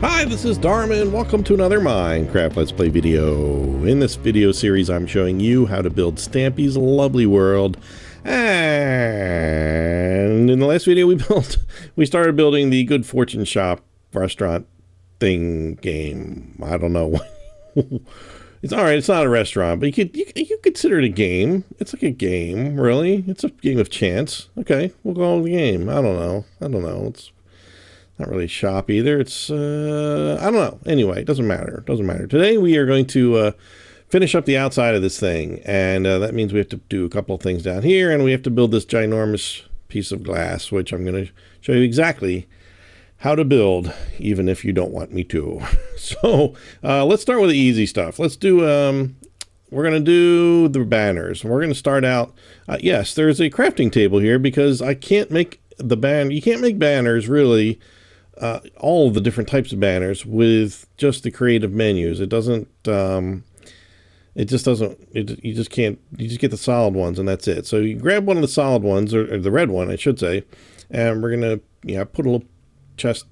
Hi, this is Dharma, and welcome to another Minecraft Let's Play video. In this video series, I'm showing you how to build Stampy's lovely world. And in the last video we started building the Good Fortune Shop restaurant thing game. I don't know. It's alright, it's not a restaurant, but you could consider it a game. It's like a game, really. It's a game of chance. Okay, we'll go with the game. I don't know. It's not really a shop either. It's, I don't know. Anyway, it doesn't matter. Today we are going to finish up the outside of this thing. And that means we have to do a couple of things down here. And we have to build this ginormous piece of glass, which I'm going to show you exactly how to build, even if you don't want me to. So let's start with the easy stuff. Let's do, we're going to do the banners. We're going to start out, yes, there's a crafting table here because I can't make you can't make banners really, all of the different types of banners with just the creative menus. It doesn't, you just get the solid ones and that's it. So you grab one of the solid ones, or the red one, I should say, and we're going to, put a little chest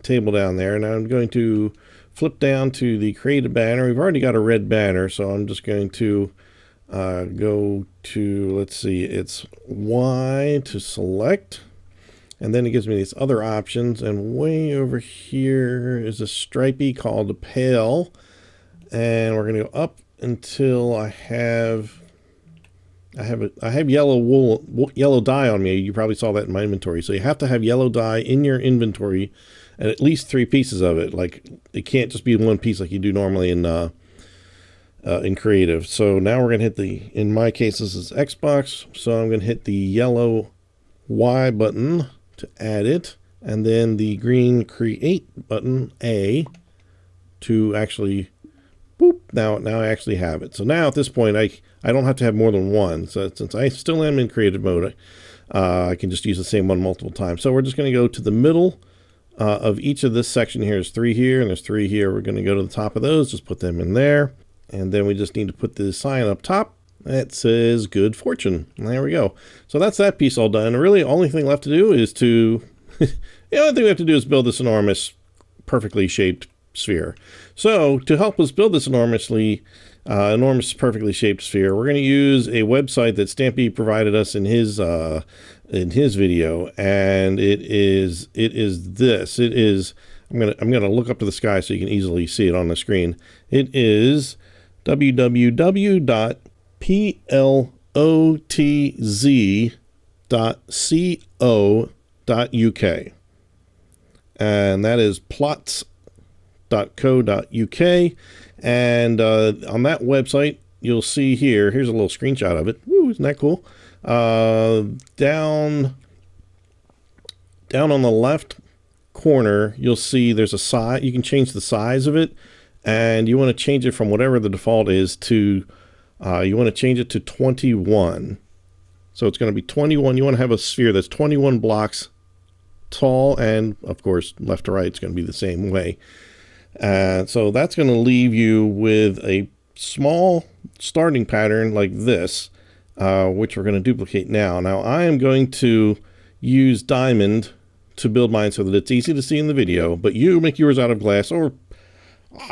table down there, and I'm going to flip down to the creative banner. We've already got a red banner, so I'm just going to go to, let's see, it's Y to select, and then it gives me these other options, and way over here is a stripey called a pale, and we're going to go up until I have yellow dye on me. You probably saw that in my inventory. So you have to have yellow dye in your inventory, and at least 3 pieces of it. Like, it can't just be one piece like you do normally in creative. So now we're going to hit in my case, this is Xbox. So I'm going to hit the yellow Y button to add it, and then the green create button, A, to actually, boop, now I actually have it. So now at this point, I don't have to have more than one. So since I still am in creative mode, I can just use the same one multiple times. So we're just going to go to the middle of each of this section here. There's 3 here and there's 3 here. We're going to go to the top of those, just put them in there. And then we just need to put the sign up top that says Good Fortune. And there we go. So that's that piece all done. Really, the only thing left to do is the only thing we have to do is build this enormous, perfectly shaped sphere. So to help us build this enormous, perfectly shaped sphere, we're going to use a website that Stampy provided us in his video, and it is this. It is, I'm gonna look up to the sky so you can easily see it on the screen. It is www.plotz.co.uk, and that is plots.co.uk. And on that website, you'll see here's a little screenshot of it. Woo, isn't that cool? Down on the left corner, you'll see there's a size. You can change the size of it, and you want to change it from whatever the default is to, you want to change it to 21. So it's going to be 21. You want to have a sphere that's 21 blocks tall, and of course, left to right, it's going to be the same way. So that's going to leave you with a small starting pattern like this, which we're going to duplicate now. Now I am going to use diamond to build mine so that it's easy to see in the video, but you make yours out of glass, or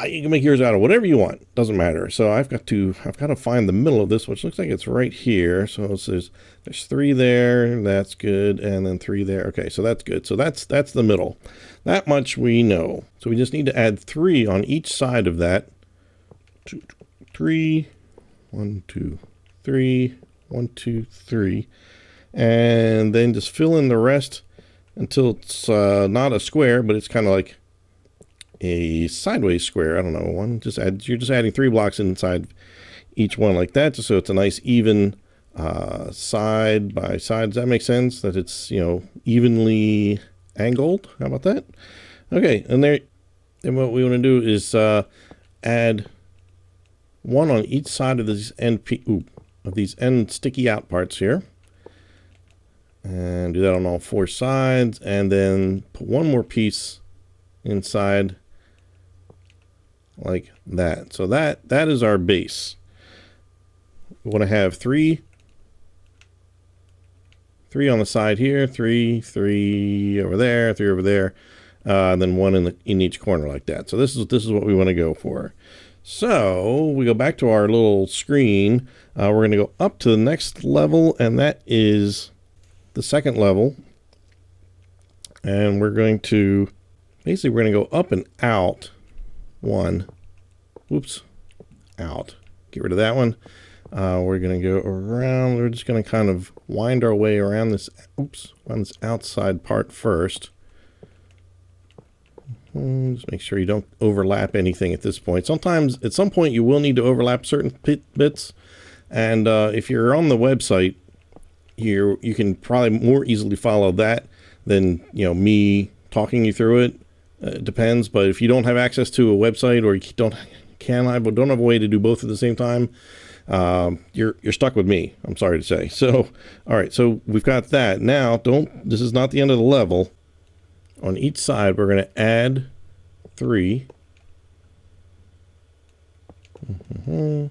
you can make yours out of whatever you want. Doesn't matter. So I've got to find the middle of this, which looks like it's right here. So it says there's 3 there. That's good. And then 3 there. Okay. So that's good. So that's the middle. That much we know. So we just need to add 3 on each side of that. 2, 3, 1, 2, 3, 1, 2, 3. And then just fill in the rest until it's not a square, but it's kind of like a sideways square. I don't know, you're just adding 3 blocks inside each one like that, just so it's a nice even side by side. Does that make sense? That it's, evenly angled. How about that? Okay, and then what we want to do is add 1 on each side of these end sticky out parts here, and do that on all 4 sides, and then put 1 more piece inside like that. So that is our base. We want to have 3 on the side here, 3 over there, 3 over there, and then one in each corner like that. So this is what we want to go for. So we go back to our little screen. We're going to go up to the next level, and that is the second level. And we're going to go up and out one. Whoops, out. Get rid of that one. We're going to go around. We're just going to kind of wind our way around this. Oops, on this outside part first. Just make sure you don't overlap anything at this point. Sometimes, at some point, you will need to overlap certain bits. And if you're on the website, you can probably more easily follow that than me talking you through it. It depends, but if you don't have access to a website, or you don't have a way to do both at the same time, you're stuck with me. I'm sorry to say. So, all right, so we've got that. Now, this is not the end of the level. On each side, we're going to add 3. Yeah,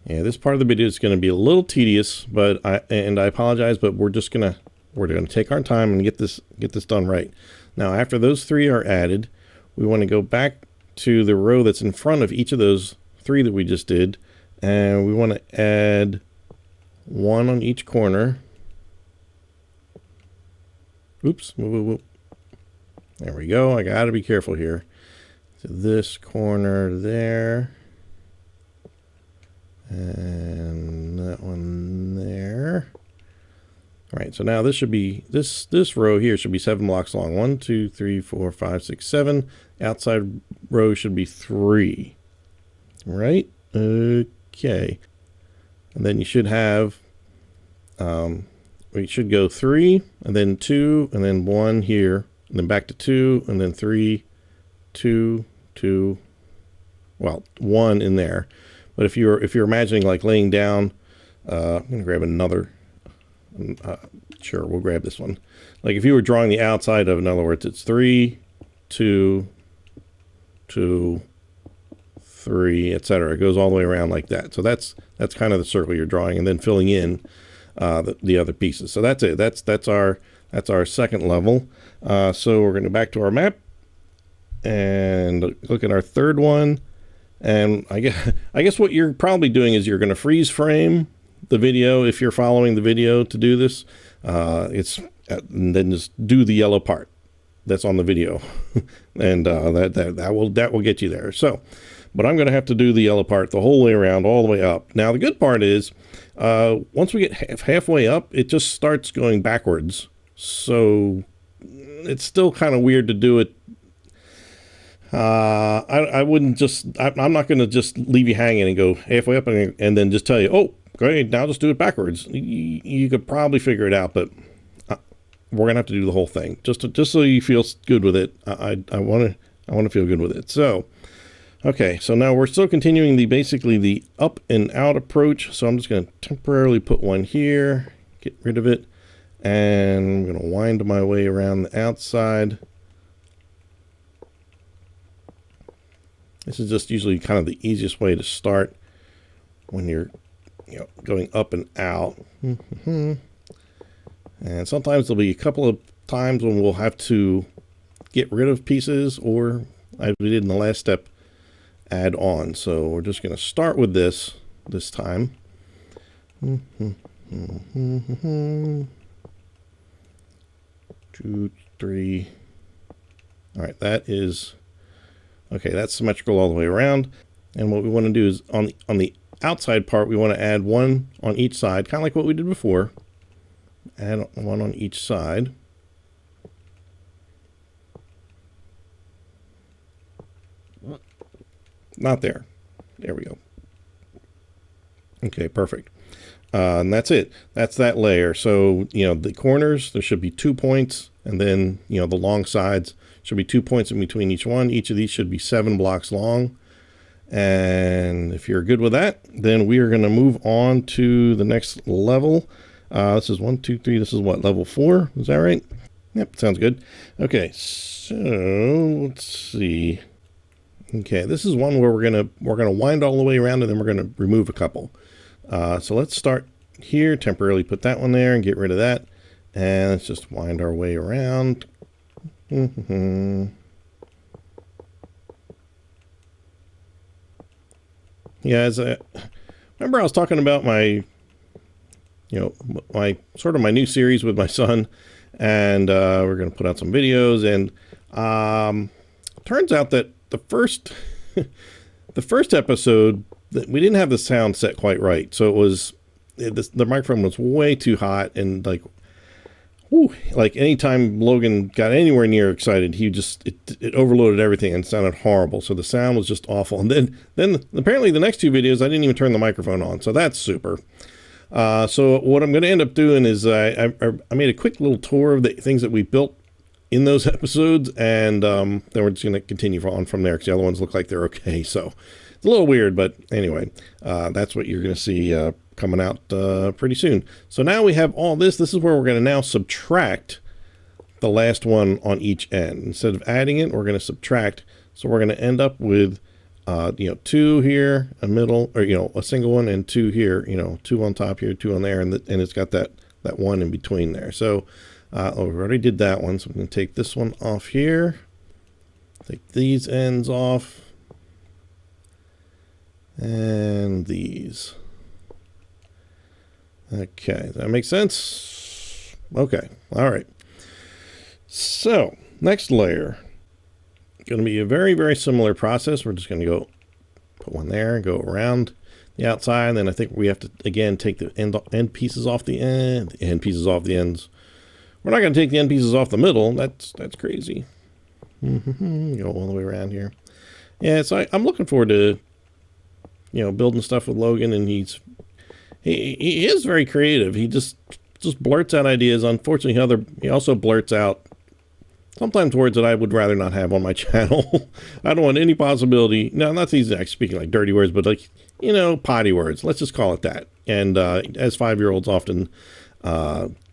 this part of the video is going to be a little tedious, but I apologize, but we're going to take our time and get this done right. Now, after those 3 are added, we want to go back to the row that's in front of each of those 3 that we just did, and we want to add 1 on each corner. Oops, whoop. There we go. I got to be careful here. So this corner there, and that one there. All right, so now this should be this row here should be 7 blocks long. 1, 2, 3, 4, 5, 6, 7. Outside row should be 3. Right? Okay. And then you should have we should go 3, and then 2, and then 1 here, and then back to 2, and then 3, 2, 2. Well, 1 in there. But if you're imagining like laying down, I'm gonna grab another. Sure, we'll grab this one. Like if you were drawing the outside of, in other words, it's 3, 2, 2, 3, etc. It goes all the way around like that. So that's kind of the circle you're drawing, and then filling in the other pieces. So that's it. That's our second level. So we're going to go back to our map and look at our third one. And I guess what you're probably doing is you're going to freeze frame the video if you're following the video to do this. And then just do the yellow part that's on the video, and that will get you there. So, but I'm going to have to do the yellow part the whole way around, all the way up. Now the good part is, once we get halfway up, it just starts going backwards. So it's still kind of weird to do it. I wouldn't just. I'm not going to just leave you hanging and go halfway up and then just tell you, oh, great, now just do it backwards. You could probably figure it out, but we're gonna have to do the whole thing just so you feel good with it. I want to feel good with it. So, okay, so now we're still continuing basically the up and out approach. So I'm just gonna temporarily put one here, get rid of it, and I'm gonna wind my way around the outside. This is just usually kind of the easiest way to start when you're going up and out. And sometimes there'll be a couple of times when we'll have to get rid of pieces, or as we did in the last step, add on. So we're just going to start with this time. 2, 3. All right, that is okay. That's symmetrical all the way around. And what we want to do is on the outside part, we want to add 1 on each side, kind of like what we did before. Add 1 on each side. Not there. There we go. Okay, perfect. And that's it. That's that layer. So, the corners, there should be 2 points, and then, the long sides should be 2 points in between each one. Each of these should be 7 blocks long. And if you're good with that, then we are going to move on to the next level. This is 1, 2, 3. This is what, level 4? Is that right? Yep, sounds good. Okay, so let's see. Okay, this is one where we're gonna wind all the way around, and then we're gonna remove a couple. So let's start here. Temporarily put that one there and get rid of that, and let's just wind our way around. Yeah, remember I was talking about my, my new series with my son, and we're going to put out some videos, and turns out that the first episode, that we didn't have the sound set quite right, so the microphone was way too hot, and like anytime Logan got anywhere near excited, it overloaded everything and sounded horrible. So the sound was just awful. And then apparently the next two videos, I didn't even turn the microphone on. So that's super. So what I'm going to end up doing is I made a quick little tour of the things that we built in those episodes. And then we're just going to continue on from there, because the other ones look like they're okay. So it's a little weird, but anyway, that's what you're going to see coming out pretty soon. So now we have all this. This is where we're going to now subtract the last one on each end. Instead of adding it, we're going to subtract. So we're going to end up with, 2 here, a middle, or, a single one, and 2 here, 2 on top here, 2 on there, and it's got that 1 in between there. So we already did that one. So I'm going to take this one off here, take these ends off, and these. Okay, does that make sense? Okay, all right. So, next layer. Going to be a very, very similar process. We're just going to go put one there, go around the outside, and then I think we have to, again, take the end pieces off the end pieces off the ends. We're not going to take the end pieces off the middle. That's crazy. Go all the way around here. Yeah, so I'm looking forward to, building stuff with Logan, and he is very creative. He just blurts out ideas. Unfortunately, he also blurts out sometimes words that I would rather not have on my channel. I don't want any possibility. No, not these speaking like dirty words, but like, potty words. Let's just call it that. And as 5-year-olds often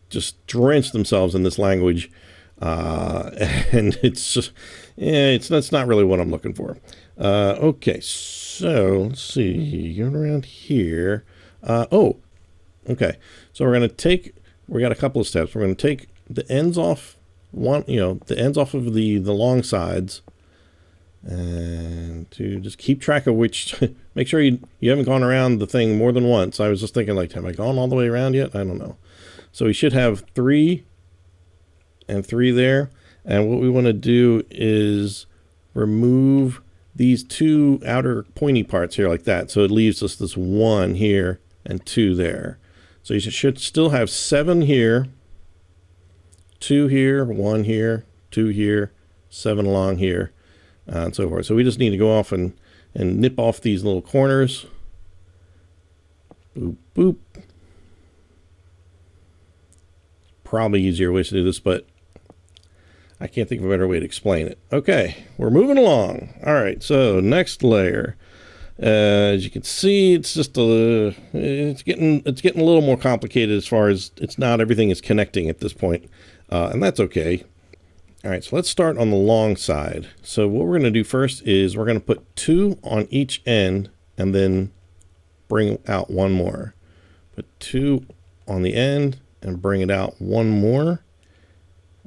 just drench themselves in this language, and it's just, that's not really what I'm looking for. Okay, so let's see. Going around here. Okay. So we got a couple of steps. We're going to take the ends off the ends off of the long sides, and to just keep track of which, make sure you haven't gone around the thing more than once. I was just thinking, like, have I gone all the way around yet? I don't know. So we should have 3 and 3 there. And what we want to do is remove these 2 outer pointy parts here like that. So it leaves us this 1 here and 2 there. So you should still have 7 here, 2 here, 1 here, 2 here, 7 along here, and so forth. So we just need to go off and nip off these little corners. Boop, boop. Probably easier ways to do this, but I can't think of a better way to explain it. Okay, we're moving along. All right, so next layer. As you can see, it's just it's getting a little more complicated as far as it's not everything is connecting at this point, and that's okay. All right, so let's start on the long side. So what we're going to do first is we're going to put 2 on each end and then bring out 1 more. Put 2 on the end and bring it out 1 more.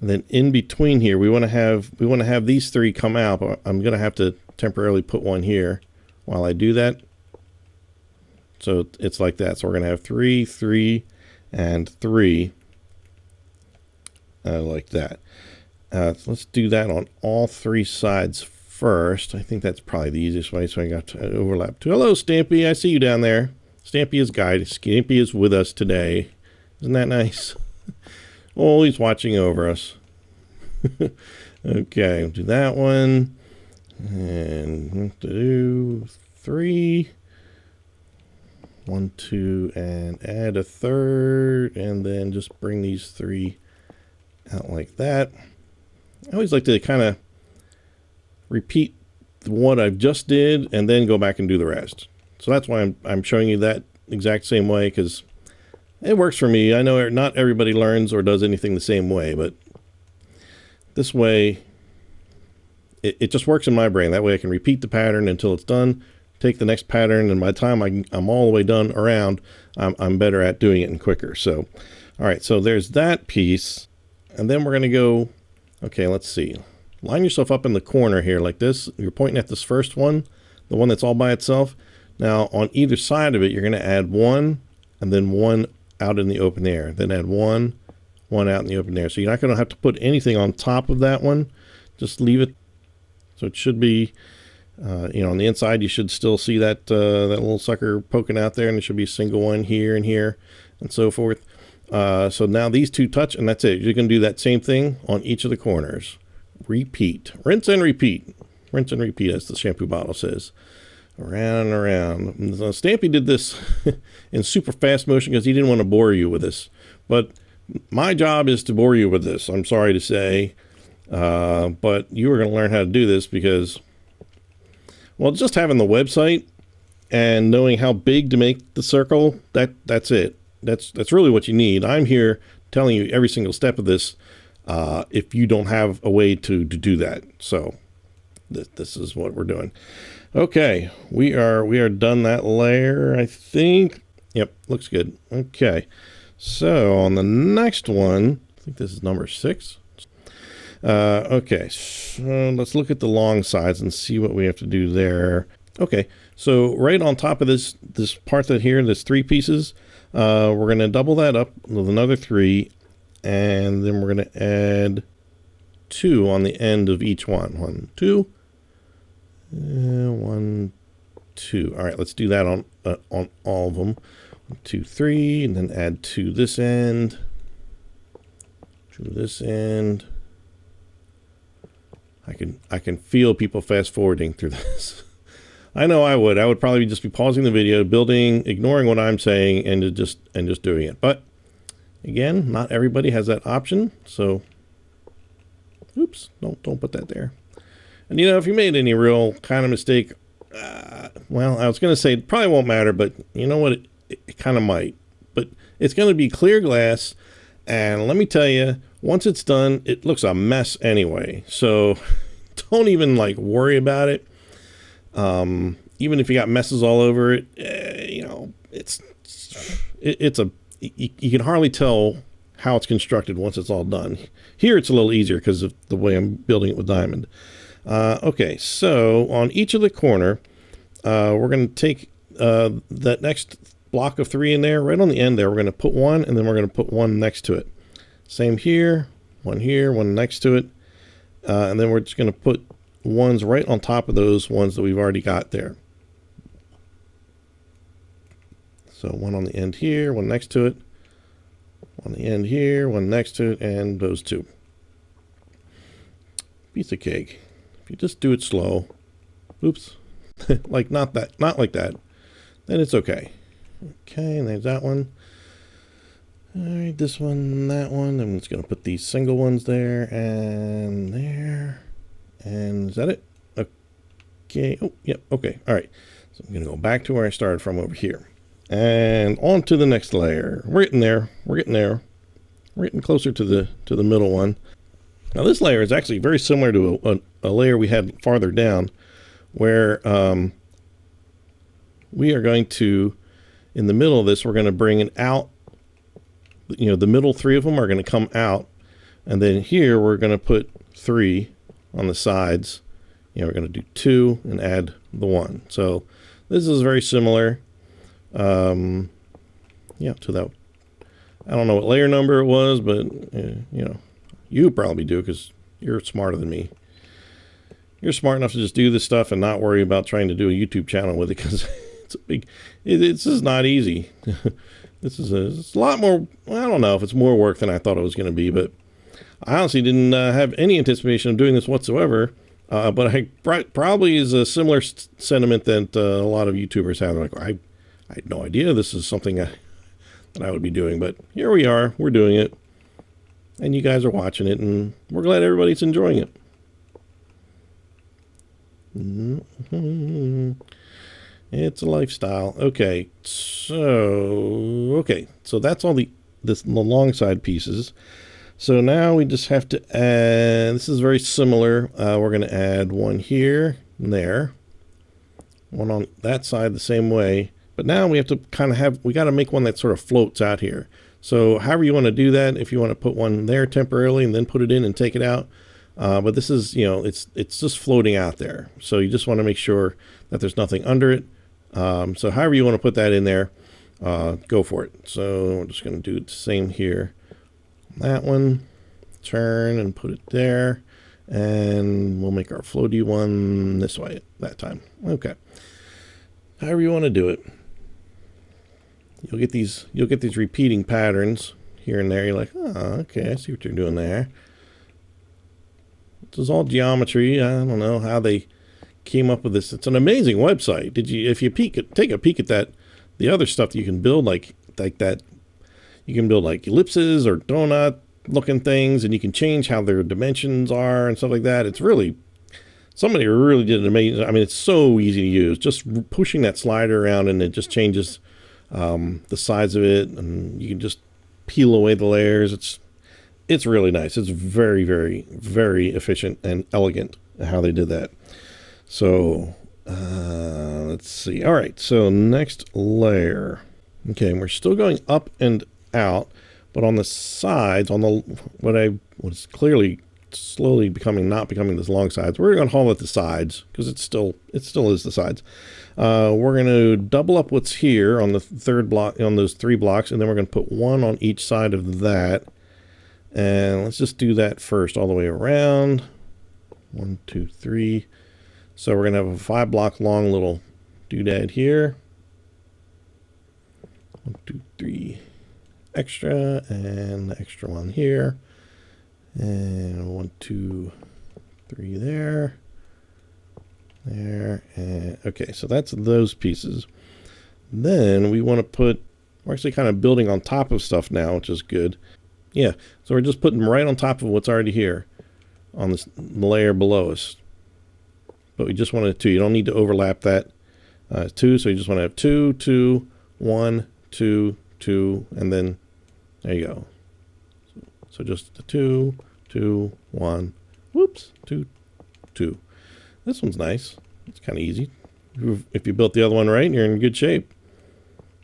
And then in between here, we want to have these 3 come out, but I'm going to have to temporarily put 1 here while I do that. So it's like that. So we're going to have 3, 3, and 3, like that. So let's do that on all 3 sides first. I think that's probably the easiest way. So I got to overlap. Hello, Stampy. I see you down there. Stampy is guide. Stampy is with us today. Isn't that nice? Oh, he's watching over us. Okay, do that one. And do 3. 1, 2, and add a 3rd. And then just bring these 3 out like that. I always like to kind of repeat what I've just did and then go back and do the rest. So that's why I'm showing you that exact same way, because it works for me. I know not everybody learns or does anything the same way, but this way it just works in my brain. That way I can repeat the pattern until it's done, take the next pattern, and by the time I'm all the way done around, I'm better at doing it and quicker. So, all right, so there's that piece. And then we're going to go Okay, let's see. Line yourself up in the corner here like this. You're pointing at this first one, the one that's all by itself. Now on either side of it, you're going to add one and then one out in the open air. Then add one out in the open air. So you're not going to have to put anything on top of that one. Just leave it. So it should be, you know, on the inside, you should still see that, that little sucker poking out there, and there should be a single one here and here and so forth. So now these two touch, and that's it. You're going to do that same thing on each of the corners. Repeat. Rinse and repeat. Rinse and repeat, as the shampoo bottle says. Around and around. So Stampy did this in super fast motion because he didn't want to bore you with this. But my job is to bore you with this, I'm sorry to say. But you are going to learn how to do this because, well, just having the website and knowing how big to make the circle, that's it. That's really what you need. I'm here telling you every single step of this, if you don't have a way to do that. So this is what we're doing. Okay, we are done that layer, I think. Yep, looks good. Okay, so on the next one, I think this is number 6. Okay, so let's look at the long sides and see what we have to do there. Okay, so right on top of this part that here, there's 3 pieces. We're going to double that up with another 3, and then we're going to add 2 on the end of each one. 1, 2, 1, 2. All right, let's do that on all of them. 1, 2, 3, and then add 2 this end, 2 this end. I can feel people fast forwarding through this. I know I would. I would probably just be pausing the video, building, ignoring what I'm saying, and just doing it. But again, not everybody has that option. So, oops, don't put that there. And you know, if you made any real kind of mistake, well, I was going to say it probably won't matter, but you know what? It kind of might. But it's going to be clear glass, and let me tell you, once it's done, it looks a mess anyway. So don't even like worry about it. Even if you got messes all over it, you know, you can hardly tell how it's constructed once it's all done. Here it's a little easier because of the way I'm building it with diamond. Okay, so on each of the corner, we're going to take that next block of 3 in there. Right on the end there, we're going to put 1, and then we're going to put 1 next to it. Same here, 1 next to it. And then we're just going to put ones right on top of those ones that we've already got there. So 1 on the end here, 1 next to it, 1 on the end here, 1 next to it, and those 2. Piece of cake. If you just do it slow, oops, like not like that, then it's okay. Okay, and there's that one. All right, this one, that one. I'm just going to put these single ones there and there. And is that it? Okay. Oh, yep. Okay. All right. So I'm going to go back to where I started from over here. And on to the next layer. We're getting there. We're getting there. We're getting closer to the middle one. Now this layer is actually very similar to a layer we had farther down, where we are going to, in the middle of this, we're going to bring it out. You know, the middle 3 of them are going to come out, and then here we're going to put 3 on the sides. You know, we're going to do 2 and add the 1. So this is very similar. Yeah, to that. I don't know what layer number it was, but you know, you probably do because you're smarter than me. You're smart enough to just do this stuff and not worry about trying to do a YouTube channel with it, because it's a big. It's just not easy. It's a lot more. Well, I don't know if it's more work than I thought it was going to be, but I honestly didn't have any anticipation of doing this whatsoever. But I probably is a similar sentiment that a lot of YouTubers have. They're like, I had no idea this is something that I would be doing, but here we are. We're doing it, and you guys are watching it, and we're glad everybody's enjoying it. It's a lifestyle. Okay, so that's all the long side pieces. So now we just have to add, this is very similar. We're going to add 1 here and there, 1 on that side the same way. But now we have to kind of we got to make one that sort of floats out here. So however you want to do that, if you want to put 1 there temporarily and then put it in and take it out, But this is, you know, it's just floating out there. So you just want to make sure that there's nothing under it. So however you want to put that in there, go for it. So we're just going to do the same here. That one, turn and put it there. And we'll make our floaty one this way that time. Okay. However you want to do it. You'll get these repeating patterns here and there. You're like, oh, okay, I see what you're doing there. This is all geometry. I don't know how they came up with this. It's an amazing website. If you take a peek at that, the other stuff that you can build like that, you can build like ellipses or donut looking things, and you can change how their dimensions are and stuff like that. It's really, somebody really did an amazing. I mean, it's so easy to use. Just pushing that slider around and it just changes the size of it, and you can just peel away the layers. It's really nice. It's very, very, very efficient and elegant how they did that. So let's see. All right, so next layer. Okay, we're still going up and out, but on the sides, on the what's clearly slowly not becoming this long sides, we're going to haul it the sides because it still is the sides. We're going to double up what's here on the third block, on those 3 blocks, and then we're going to put 1 on each side of that. And let's just do that first all the way around. 1, 2, 3. So we're going to have a 5 block long little doodad here. 1, 2, 3 extra, and the extra one here. And 1, 2, 3 there. There. And okay, so that's those pieces. Then we want to put, we're actually kind of building on top of stuff now, which is good. Yeah, so we're just putting right on top of what's already here on this layer below us. But we just wanted 2. You don't need to overlap that 2, so you just want to have 2, 2, 1, 2, 2, and then there you go. So just the 2, 2, 1, whoops, 2, 2. This one's nice. It's kind of easy. If you built the other one right, you're in good shape.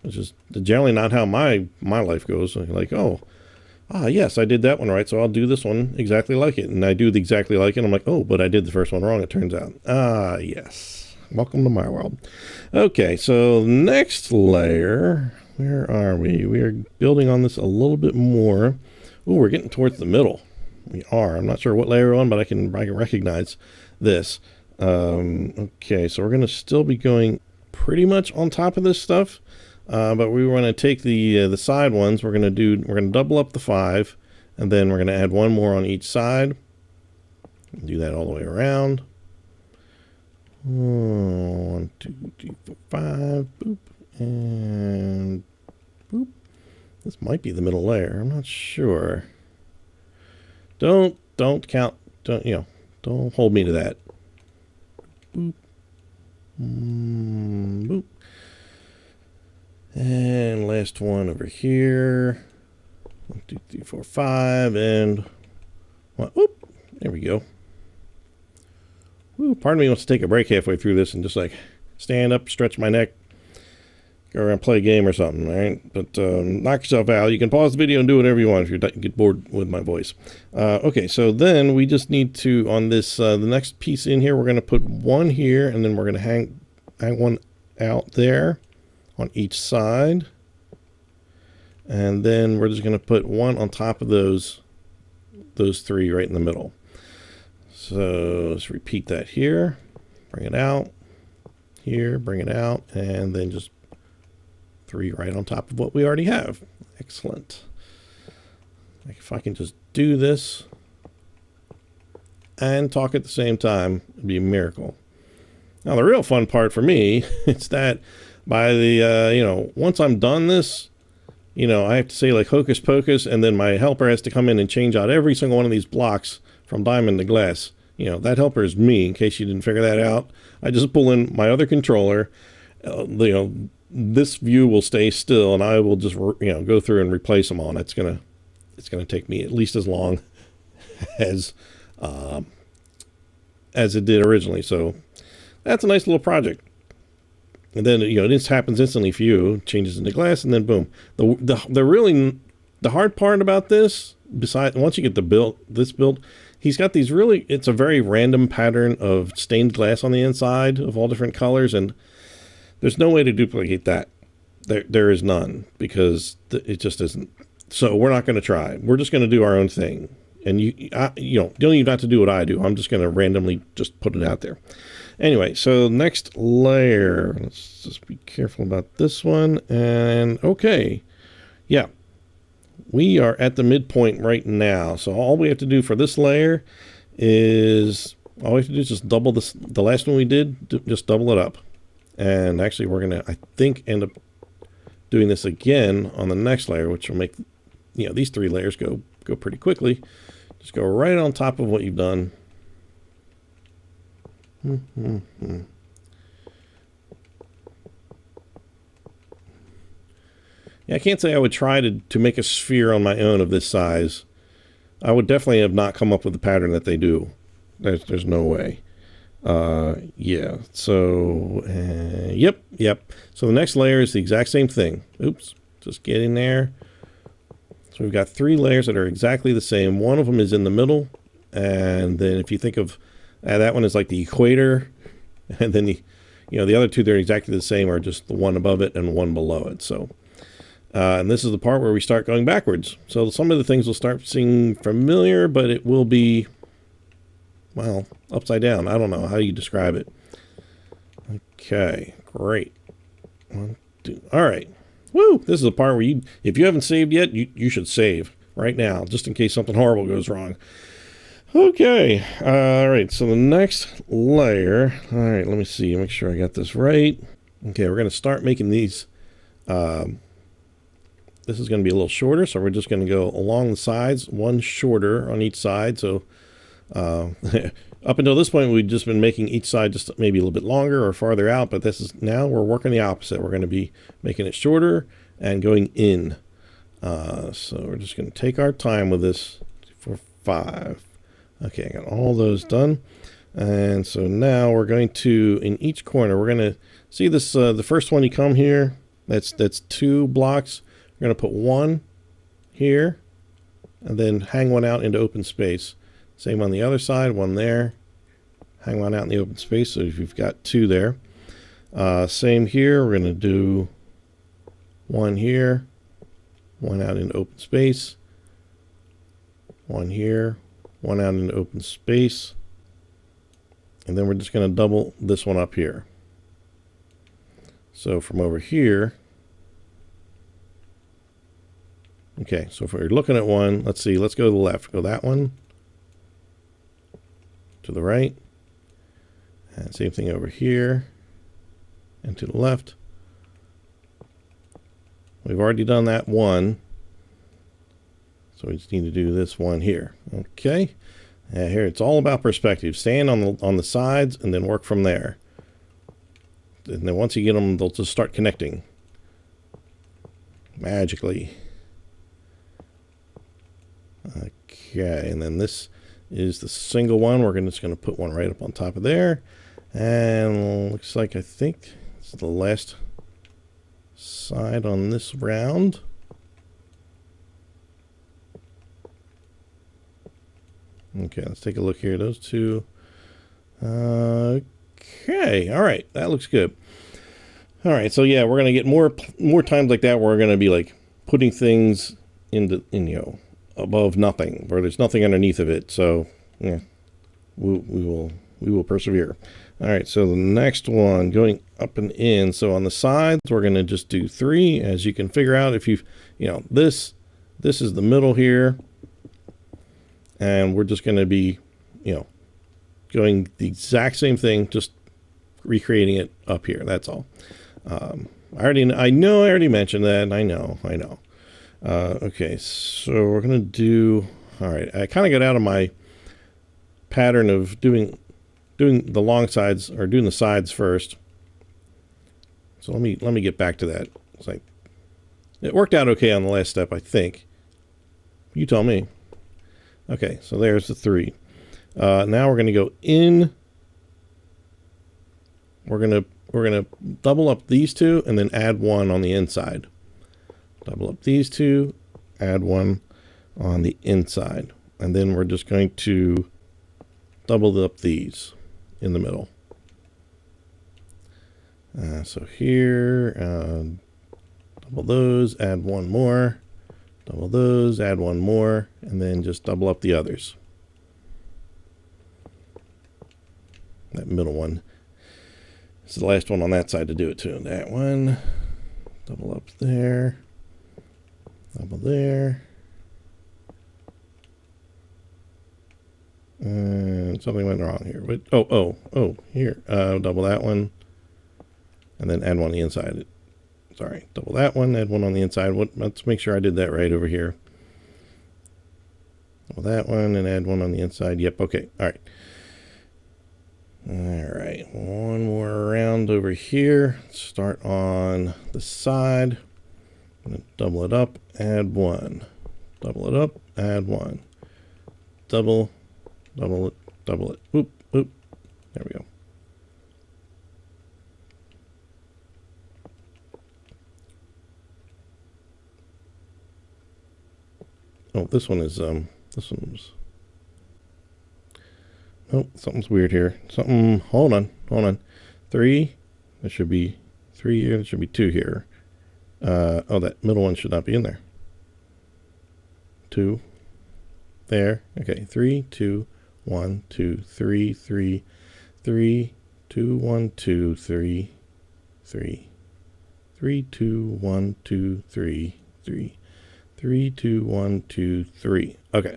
It's just generally not how my life goes. Like, oh, yes, I did that one right, so I'll do this one exactly like it. And I do exactly like it. I'm like, oh, but I did the first one wrong, it turns out. Yes. Welcome to my world. Okay, so next layer, where are we? We are building on this a little bit more. Oh, we're getting towards the middle. We are. I'm not sure what layer we're on, but I can recognize this. Okay, so we're going to still be going pretty much on top of this stuff. But we want to take the side ones. We're going to double up the 5, and then we're going to add 1 more on each side. Do that all the way around. 1, 2, 3, 4, 5. Boop, and boop. This might be the middle layer. I'm not sure. Don't count. Don't hold me to that. Boop. Boop. And last one over here. 1, 2, 3, 4, 5, and 1. Oop, there we go. Ooh, part of me wants to take a break halfway through this and just like stand up, stretch my neck, go around, play a game or something, all right? But knock yourself out. You can pause the video and do whatever you want if you get bored with my voice. Okay, so then we just need to, on this, the next piece in here, we're going to put 1 here, and then we're going to hang 1 out there on each side. And then we're just going to put 1 on top of those 3 right in the middle. So let's repeat that here. Bring it out. Here, bring it out, and then just 3 right on top of what we already have. Excellent. Like if I can just do this and talk at the same time, it'd be a miracle. Now the real fun part for me is that by the once I'm done this, I have to say like hocus pocus, and then my helper has to come in and change out every single one of these blocks from diamond to glass. That helper is me, in case you didn't figure that out. I just pull in my other controller. This view will stay still, and I will just go through and replace them all. It's gonna take me at least as long as it did originally. So that's a nice little project. And then this happens instantly for you. Changes into glass, and then boom. The hard part about this, besides once you get this built, he's got these really, it's a very random pattern of stained glass on the inside of all different colors, and there's no way to duplicate that. There is none, because it just isn't. So we're not going to try. We're just going to do our own thing. And you don't even have to do what I do. I'm just going to randomly just put it out there. Anyway, so next layer. Let's just be careful about this one. And okay. Yeah. We are at the midpoint right now. So all we have to do for this layer is, all we have to do is just double this. The last one we did, just double it up. And actually we're going to, I think, end up doing this again on the next layer, which will make, these 3 layers go pretty quickly. Just go right on top of what you've done. Yeah, I can't say I would try to make a sphere on my own of this size. I would definitely have not come up with the pattern that they do. There's no way. Yeah, so, yep. So the next layer is the exact same thing. Oops, just get in there. So we've got 3 layers that are exactly the same. One of them is in the middle, and then if you think of that one is like the equator, and then the other 2 they're exactly the same, are just the one above it and one below it. So, and this is the part where we start going backwards. So some of the things will start seeming familiar, but it will be, well, upside down. I don't know how you describe it. Okay, great. 1, 2. All right. Woo! This is the part where if you haven't saved yet, you should save right now, just in case something horrible goes wrong. Okay. All right. So the next layer. All right. Let me see. Make sure I got this right. Okay. We're going to start making these. This is going to be a little shorter, so we're just going to go along the sides, one shorter on each side. So up until this point, we've just been making each side just maybe a little bit longer or farther out, but now we're working the opposite. We're going to be making it shorter and going in. So we're just going to take our time with this for 5. Okay, I got all those done. And so now we're going to, in each corner, we're going to see this, the first one you come here, that's 2 blocks. We're going to put 1 here and then hang one out into open space. Same on the other side, 1 there, hang one out in the open space. So if you've got 2 there, same here. We're going to do 1 here, 1 out in open space, 1 here, 1 out in open space, and then we're just going to double this one up here. So from over here, okay, so if we're looking at one, let's see, let's go to the left. Go that one, to the right, and same thing over here, and to the left. We've already done that one, so we just need to do this one here. Okay, and here it's all about perspective. Stand on the sides and then work from there. And then once you get them, they'll just start connecting magically. Okay, and then this is the single one. We're just going to put one right up on top of there. And looks like, I think it's the last side on this round. Okay, let's take a look here. Those 2. Okay, all right, that looks good. All right, so yeah, we're going to get more times like that where we're going to be like putting things in above nothing, where there's nothing underneath of it. So yeah, we will persevere. All right, so the next one, going up and in. So on the sides, we're going to just do 3. As you can figure out, if this is the middle here, and we're just going to be going the exact same thing, just recreating it up here. That's all. I already mentioned that. I know. Okay, so we're going to do, all right, I kind of got out of my pattern of doing the long sides, or doing the sides first. So let me get back to that. It's like, it worked out okay on the last step, I think. You tell me. Okay, so there's the 3. Now we're going to go in. We're gonna double up these 2 and then add 1 on the inside. Double up these 2, add 1 on the inside, and then we're just going to double up these in the middle. So here, double those, add one more, double those, add one more, and then just double up the others. That middle one. This is the last one on that side to do it too. That one, double up there, double there. And something went wrong here. Wait, oh, here. Double that one. And then add one on the inside. Sorry, double that one, add one on the inside. Let's make sure I did that right over here. Double that one and add one on the inside. Yep, okay, all right. All right, one more round over here. Start on the side. I'm gonna double it up, add one. Double it up, add one. Double it, double it. Oop, oop. There we go. Oh, this one is, this one's, oh, something's weird here. Something, hold on. 3, there should be 3 here, there should be 2 here. Oh, that middle one should not be in there. 2, there, okay, 3, 2, 1, 2, 3, 3, 3, 2, 1, 2, 3, 3, 3, 2, 1, 2, 3, 3. 3, 2, 1, 2, 3. Okay.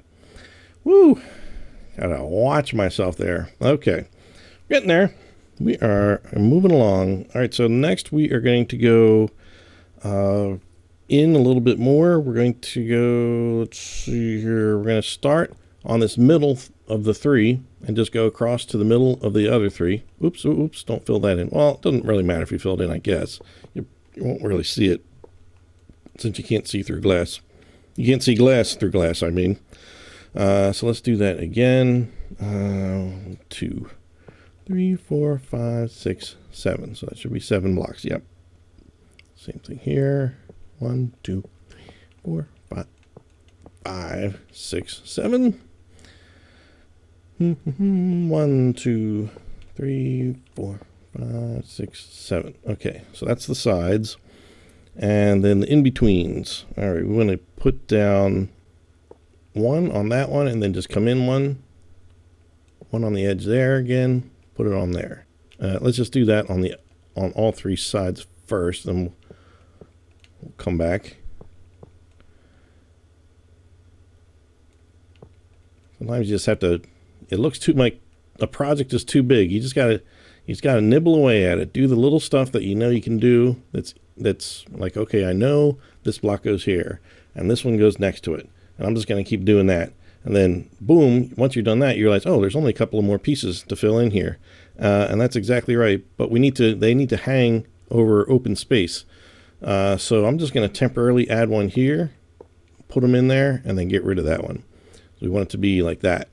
Woo! Gotta watch myself there. Okay. Getting there. We are moving along. All right, so next we are going to go in a little bit more. We're going to go, let's see here. We're going to start on this middle of the 3 and just go across to the middle of the other 3. Oops, oops, don't fill that in. Well, it doesn't really matter if you fill it in, I guess. You won't really see it since you can't see through glass. You can't see glass through glass, I mean. So let's do that again. 2, 3, 4, 5, 6, 7. So that should be 7 blocks. Yep. Same thing here. 1, 2, 3, 4, 5, 6, 7. 1, 2, 3, 4, 5, 6, 7. Okay, so that's the sides. And then the in-betweens. All right, we want to put down 1 on that one and then just come in 1 on the edge there again, put it on there. Let's just do that on all 3 sides first, then we'll come back. Sometimes you just have to, it looks too like a project is too big. You just gotta nibble away at it. Do the little stuff that you know you can do. That's like, okay, I know this block goes here and this one goes next to it. And I'm just going to keep doing that. And then boom, once you've done that, you realize, oh, there's only a couple of more pieces to fill in here. And that's exactly right. But they need to hang over open space. So I'm just going to temporarily add one here, put them in there, and then get rid of that one. So we want it to be like that.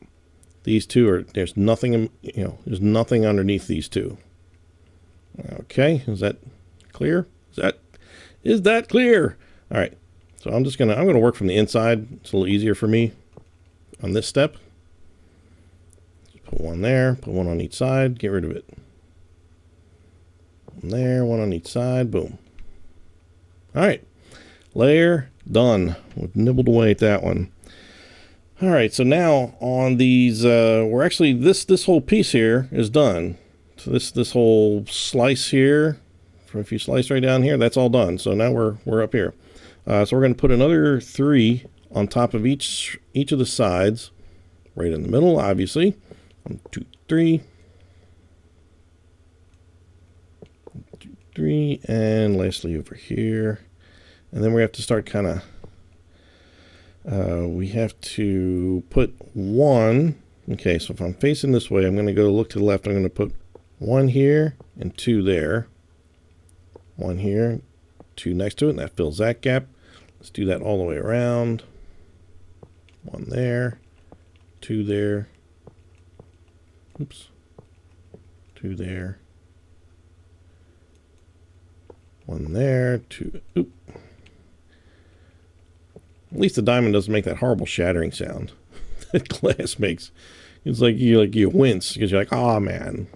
These two are, there's nothing, there's nothing underneath these two. Okay, is that clear? Is that clear? All right. So I'm gonna work from the inside. It's a little easier for me on this step. Just put one there, put one on each side, get rid of it. One there, one on each side, boom. All right, layer done. We've nibbled away at that one. All right, so now on these, we're actually, this whole piece here is done. So this whole slice here, if you slice right down here, that's all done. So now we're up here. So we're going to put another 3 on top of each of the sides, right in the middle, obviously. 1, 2, 3. 1, 2, 3, and lastly over here. And then we have to start kind of, we have to put 1. Okay, so if I'm facing this way, I'm going to go look to the left. I'm going to put 1 here and 2 there. 1 here, 2 next to it, and that fills that gap. Let's do that all the way around. 1 there, 2 there. Oops. 2 there. 1 there, 2. Oop. At least the diamond doesn't make that horrible shattering sound that glass makes. it's like you wince because you're like, oh man,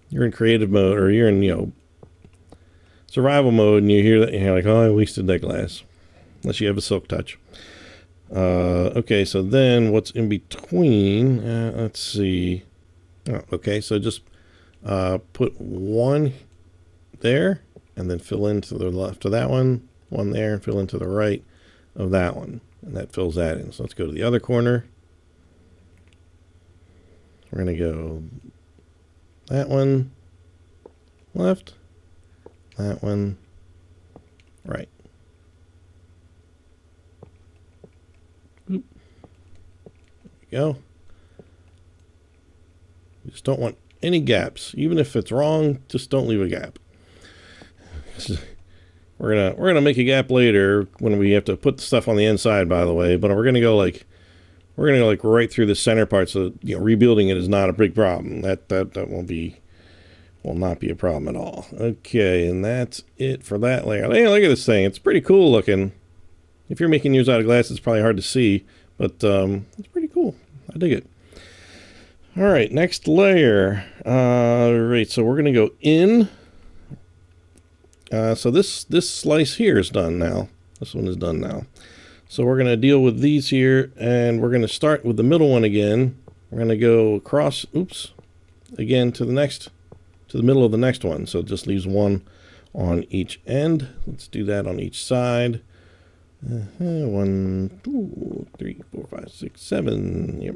you're in creative mode or you're in survival mode, and you hear that and you're like, oh, I wasted that glass. Unless you have a silk touch. Okay, so then what's in between? Let's see. Oh, okay, so just put one there, and then fill in to the left of that one there, and fill into the right of that one, and that fills that in. So let's go to the other corner. We're going to go that one left, that one right. Oop. There we go. You just don't want any gaps. Even if it's wrong, just don't leave a gap. We're gonna make a gap later when we have to put the stuff on the inside, by the way, but we're gonna go like right through the center part, so rebuilding it is not a big problem. That will not be a problem at all. Okay, and that's it for that layer. Hey, look at this thing. It's pretty cool looking. If you're making yours out of glass, it's probably hard to see, but it's pretty cool. I dig it. All right, next layer. Right, so we're gonna go in. So this slice here is done now. This one is done now. So we're going to deal with these here, and we're going to start with the middle one again. We're going to go across, again to the middle of the next one. So it just leaves one on each end. Let's do that on each side. 1, 2, 3, 4, 5, 6, 7. Yep.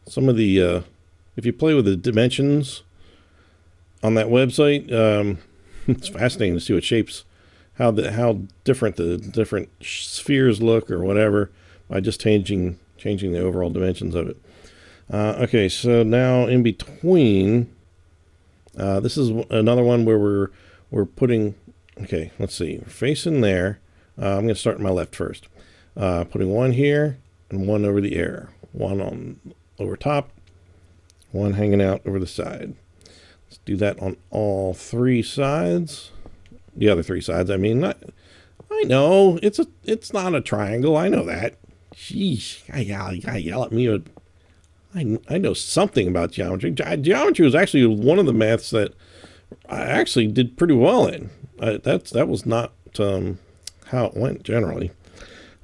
Some of the, if you play with the dimensions on that website, it's fascinating to see what shapes, how different the different spheres look or whatever by just changing the overall dimensions of it. Okay, so now in between, this is another one where we're putting. Okay, let's see. We're facing there. I'm going to start on my left first. Putting one here and one over the air. One on over top. One hanging out over the side. Let's do that on all three sides. The other three sides, I mean. I know, it's not a triangle. I know that. Sheesh, I yell at me. I know something about geometry. Geometry was actually one of the maths that I actually did pretty well in. That was not how it went generally.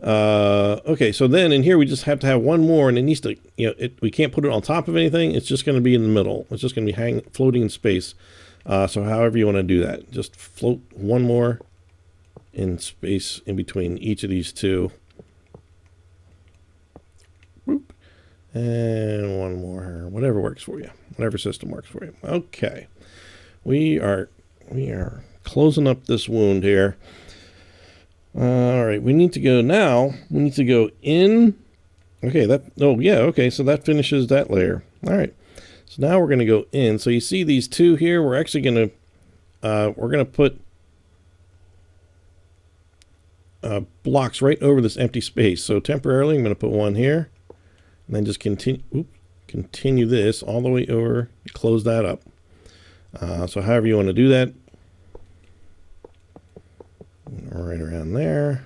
Okay, so then in here we just have to have one more, and it needs to, we can't put it on top of anything. It's just going to be in the middle. It's just going to be floating in space. So however you want to do that, just float one more in space in between each of these two. Whoop. And one more, whatever works for you, whatever system works for you. Okay, we are closing up this wound here. All right, we need to go now. We need to go in. Okay, okay, so that finishes that layer. All right, so now we're going to go in. So you see these two here. We're actually going to put blocks right over this empty space. So temporarily, I'm going to put one here, and then just continue this all the way over. Close that up. So however you want to do that. Right around there.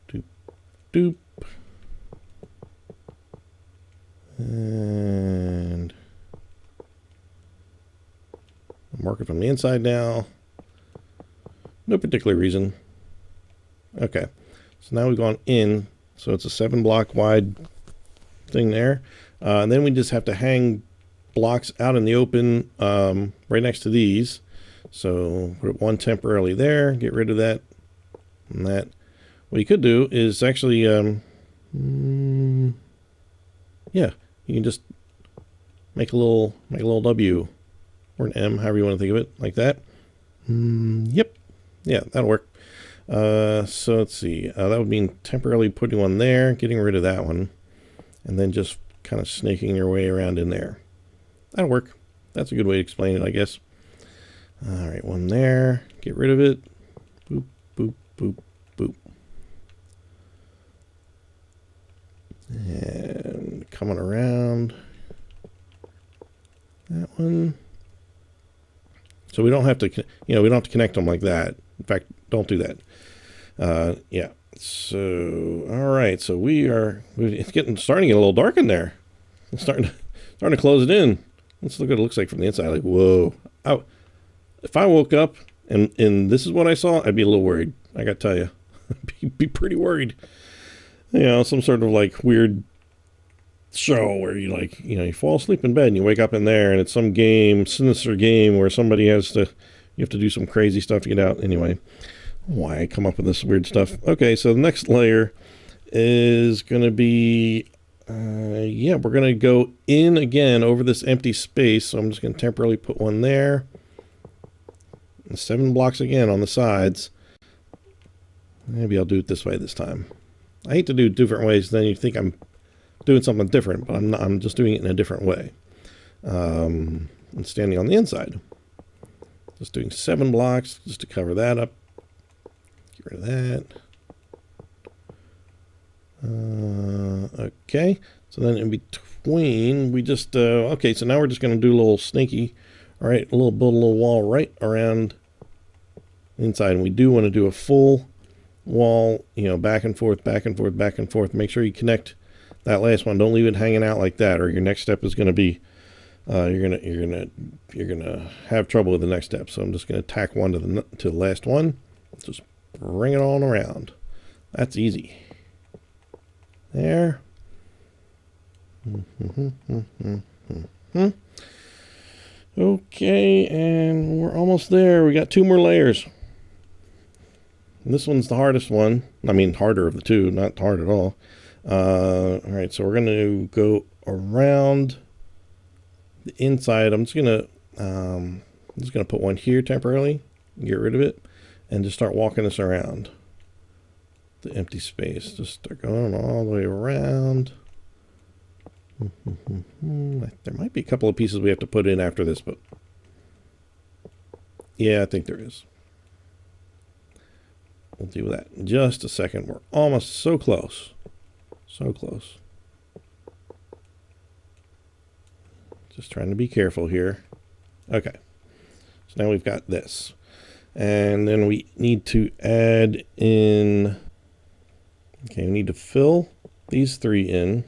Doop, doop. And mark it from the inside now. No particular reason. Okay. So now we've gone in. So it's a 7 block wide thing there. And then we just have to hang blocks out in the open right next to these. So put one temporarily there, get rid of that and that. What you could do is actually, yeah, you can just make a little W or an M, however you want to think of it, like that. Yep, yeah, that'll work. So let's see, that would mean temporarily putting one there, getting rid of that one, and then just kind of snaking your way around in there. That'll work. That's a good way to explain it, I guess. All right, one there. Get rid of it. Boop, boop, boop, boop. And coming around. That one. So we don't have to, we don't have to connect them like that. In fact, don't do that. Yeah. So, all right. So it's starting to get a little dark in there. It's starting to close it in. Let's look what it looks like from the inside. Like, whoa. If I woke up and this is what I saw, I'd be a little worried. I got to tell you. be pretty worried. You know, some sort of like weird show where you like, you know, you fall asleep in bed and you wake up in there and it's some sinister game where you have to do some crazy stuff to get out. Anyway, why I come up with this weird stuff. Okay, so the next layer is going to be, we're going to go in again over this empty space. So I'm just going to temporarily put one there. And 7 blocks again on the sides. Maybe I'll do it this way this time. I hate to do it different ways, then you think I'm doing something different, but I'm not. I'm just doing it in a different way. I'm standing on the inside. Just doing 7 blocks just to cover that up. Get rid of that. Okay, so then in between, we just, okay, so now we're just going to do a little sneaky, all right, build a little wall right around inside. And we do want to do a full wall, you know, back and forth, back and forth, back and forth. Make sure you connect that last one. Don't leave it hanging out like that, or your next step is going to be, you're gonna have trouble with the next step. So I'm just going to tack one to the last one. Just bring it on around. That's easy. There. Okay, and we're almost there. We got 2 more layers. And this one's the hardest one. I mean, harder of the two, not hard at all. All right, so we're going to go around the inside. I'm just going to put one here temporarily, get rid of it, and just start walking this around the empty space. Just start going all the way around. There might be a couple of pieces we have to put in after this, but yeah, I think there is. We'll do that in just a second. We're almost so close. So close. Just trying to be careful here. Okay. So now we've got this. And then we need to add in, okay, we need to fill these 3 in.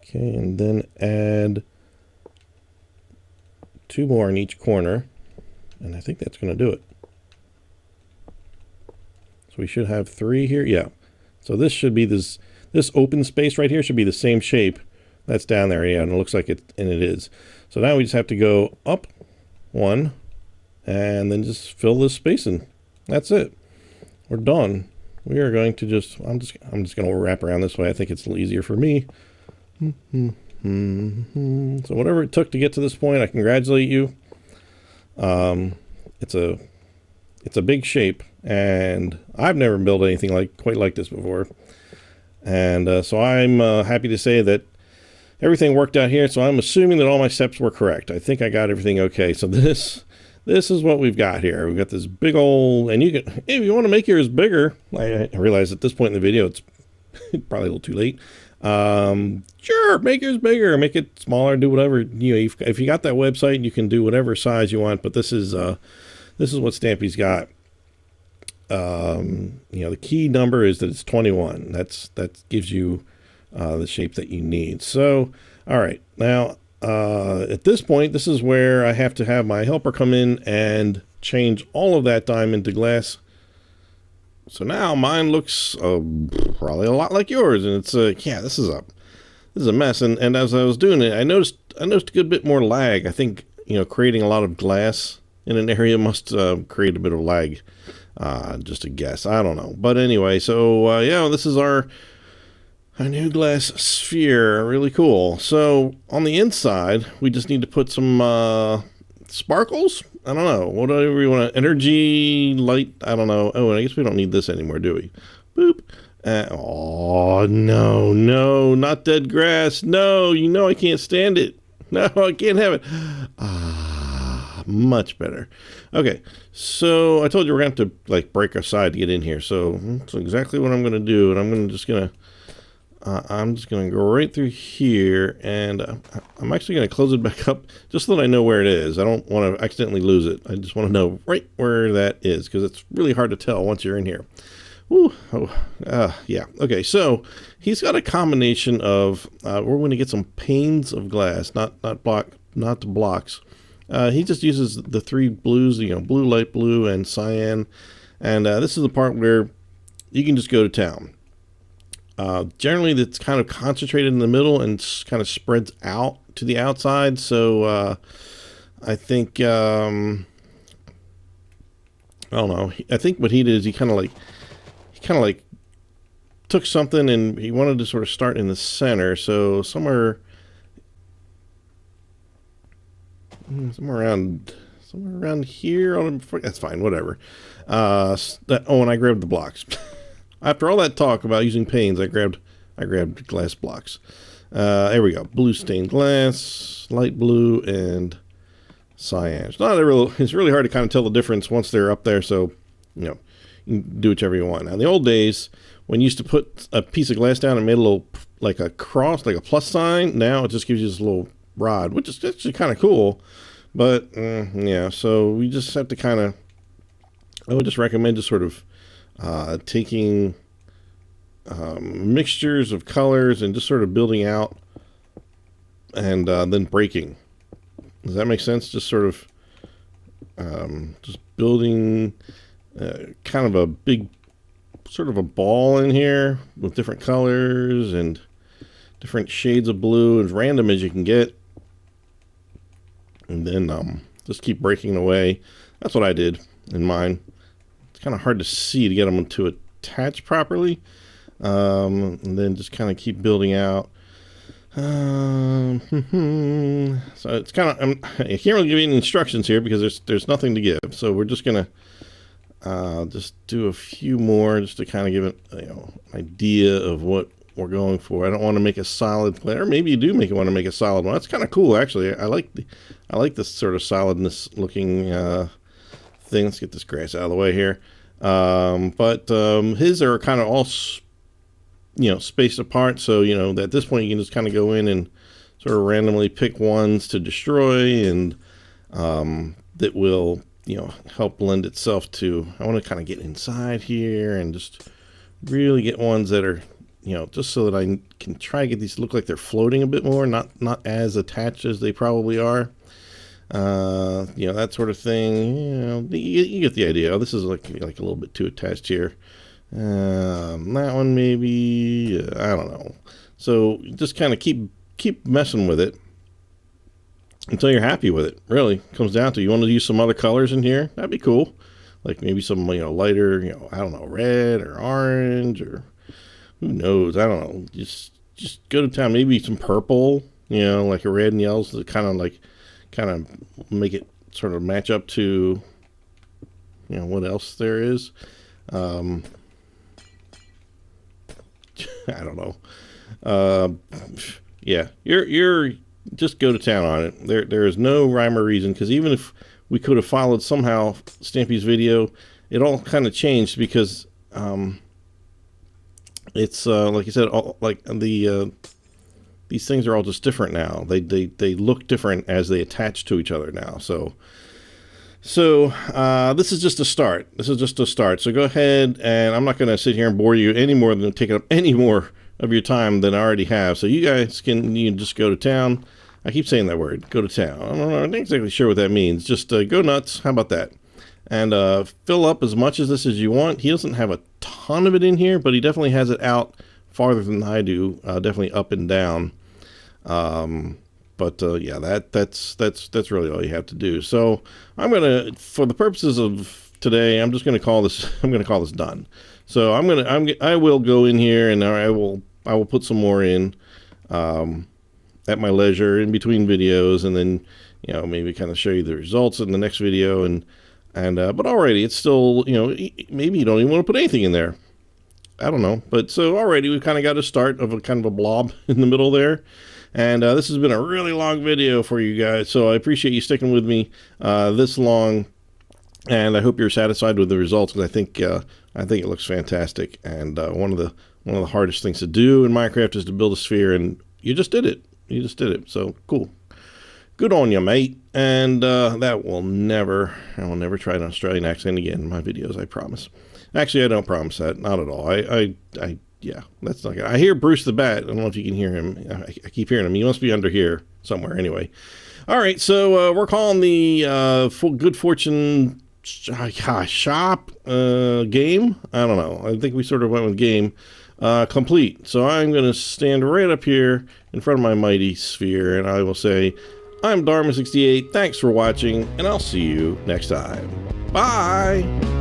Okay, and then add 2 more in each corner, and I think that's going to do it. So we should have 3 here. Yeah. So this should be this open space right here should be the same shape that's down there. Yeah, and it looks like it, and it is. So now we just have to go up 1 and then just fill this space in. That's it. We're done. We are going to just, I'm just going to wrap around this way. I think it's a little easier for me. So whatever it took to get to this point, I congratulate you. It's a big shape, and I've never built anything quite like this before. And so I'm happy to say that everything worked out here. So I'm assuming that all my steps were correct. I think I got everything okay. So this is what we've got here. We've got this big old, and you can, if you want to make yours bigger, I realize at this point in the video it's probably a little too late. Sure, make yours bigger, make it smaller, do whatever. You know, if you got that website, you can do whatever size you want. But this is what Stampy's got. You know, the key number is that it's 21. That gives you the shape that you need. So, all right, now at this point, this is where I have to have my helper come in and change all of that diamond to glass. So now mine looks probably a lot like yours, and it's yeah, this is a mess. And as I was doing it, I noticed a good bit more lag. I think, you know, creating a lot of glass in an area must create a bit of lag. Just a guess. I don't know. But anyway, so yeah, this is our new glass sphere. Really cool. So on the inside, we just need to put some sparkles. I don't know. Whatever you want. Energy, light. I don't know. Oh, and I guess we don't need this anymore, do we? Boop. Oh, no, not dead grass. No, you know I can't stand it. No, I can't have it. Much better. Okay, so I told you we're going to have to like break our side to get in here. So that's exactly what I'm going to do. And I'm just going I'm just going to go right through here, and I'm actually going to close it back up just so that I know where it is. I don't want to accidentally lose it. I just want to know right where that is, because it's really hard to tell once you're in here. Ooh, yeah. Okay, so he's got a combination of, we're going to get some panes of glass, not the blocks. He just uses the three blues, blue, light blue, and cyan. And this is the part where you can just go to town. Generally, it's kind of concentrated in the middle and kind of spreads out to the outside. So I think, I don't know. I think what he did is he kind of like took something and he wanted to sort of start in the center. So somewhere around here. That's fine. Whatever. And I grabbed the blocks. After all that talk about using panes, I grabbed glass blocks. There we go. Blue stained glass, light blue, and cyan. It's really hard to kind of tell the difference once they're up there. So, you can do whichever you want. Now, in the old days, when you used to put a piece of glass down and made a little, like a cross, like a plus sign, now it just gives you this little rod, which is actually kind of cool. But, yeah, so we just have to I would just recommend just sort of taking mixtures of colors and just sort of building out and then breaking. Does that make sense? Just sort of just building kind of a big sort of a ball in here with different colors and different shades of blue, as random as you can get, and then just keep breaking away. That's what I did in mine. Kind of hard to see to get them to attach properly, and then just kind of keep building out. So it's kind of I can't really give you any instructions here because there's nothing to give. So we're just gonna just do a few more just to kind of give it an idea of what we're going for. I don't want to make a solid play, or maybe you do want to make a solid one. That's kind of cool actually. I like this sort of solidness looking thing. Let's get this grass out of the way here. But his are kind of all spaced apart, so at this point you can just kind of go in and sort of randomly pick ones to destroy, and that will help lend itself to. I want to kind of get inside here and just really get ones that are just so that I can try to get these to look like they're floating a bit more, not as attached as they probably are. That sort of thing. You get the idea. Oh, this is like a little bit too attached here. That one maybe. I don't know. So just kind of keep messing with it until you're happy with it. Really comes down to, you want to use some other colors in here. That'd be cool. Like maybe some lighter. I don't know, red or orange or who knows. I don't know. Just go to town. Maybe some purple. Like a red and yellow. So kind of make it sort of match up to what else there is. I don't know. Yeah, you're just go to town on it. There is no rhyme or reason, because even if we could have followed somehow Stampy's video, it all kind of changed because it's like you said, all, like these things are all just different now. They look different as they attach to each other now. So this is just a start. So go ahead, and I'm not going to sit here and bore you any more than take up any more of your time than I already have. So you guys can just go to town. I keep saying that word, go to town. I'm not exactly sure what that means. Just go nuts. How about that? And fill up as much of this as you want. He doesn't have a ton of it in here, but he definitely has it out farther than I do. Definitely up and down. Yeah, that's really all you have to do. So I'm gonna, for the purposes of today, I'm just gonna call this. I'm gonna call this done. So I will go in here and I will put some more in at my leisure in between videos, and then maybe kind of show you the results in the next video. But already it's still maybe you don't even want to put anything in there. I don't know, but so already we've kind of got a start of a kind of a blob in the middle there. And this has been a really long video for you guys, so I appreciate you sticking with me this long, and I hope you're satisfied with the results, because I think it looks fantastic. And one of One of the hardest things to do in Minecraft is to build a sphere, and you just did it. You just did it. So cool. Good on you, mate. And I will never try an Australian accent again in my videos, I promise. Actually, I don't promise that. Not at all. Yeah, that's not good. I hear Bruce the Bat. I don't know if you can hear him. I keep hearing him. He must be under here somewhere anyway. All right, so we're calling the Good Fortune Shop game. I don't know. I think we sort of went with game complete. So I'm going to stand right up here in front of my mighty sphere, and I will say, I'm Dharma68. Thanks for watching, and I'll see you next time. Bye!